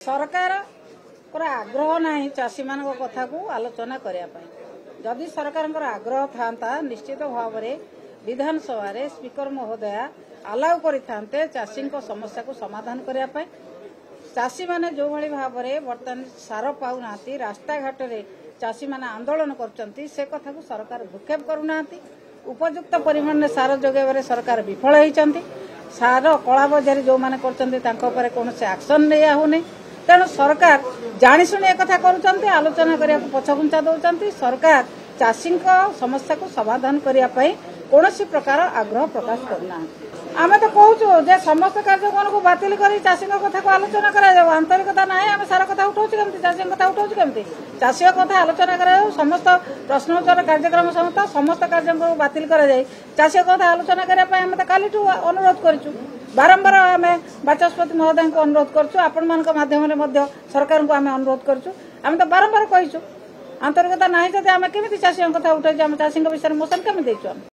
सरकार आग्रह नहीं चाषी मान कथा को आलोचना करने जदि सरकार आग्रह था निश्चित भाव में विधानसभा स्पीकर महोदय अलाउ करते चाषी समस्या को समाधान करने चाषी मैंने जो भाई भाव में बर्तमान सार पाऊना रास्ता घाट चाषी मैंने आंदोलन कथा को सरकार भूक्षेप करूना उपयुक्त परिमाण में सार जोगाइबार सरकार विफल होती सार कला बजारी जो मैंने कर कौन एक्शन नहीं होनी तेणु सरकार जाशुणी एक कथा आलोचना करने पछघुंचा दौरान सरकार चाषी समस्या को समाधान करने कौन प्रकार आग्रह प्रकाश करना आम तो कहूँ जे समस्त कार्यक्रम को बातिल कर चाषी कथा को आलोचना करा आंतरिकता ना आम सारा कथा उठाऊ केमती चाषी कथा उठाऊ केमती चाषी कथा आलोचना करा समस्त प्रश्नोत्तर कार्यक्रम समस्त कार्यक्रम बातिल कर चाषी कथा आलोचना करने आम तो काली अनुरोध करूँ बारंबार आम बाचस्पति महोदय को अनुरोध करूँ आपण मान माध्यम सरकार को आम अनुरोध करूँ आम तो बारंबार कहीचु आंतरिकता ना जब आम केमी चाषी कथा उठाई चाषी विषय मोशन केमी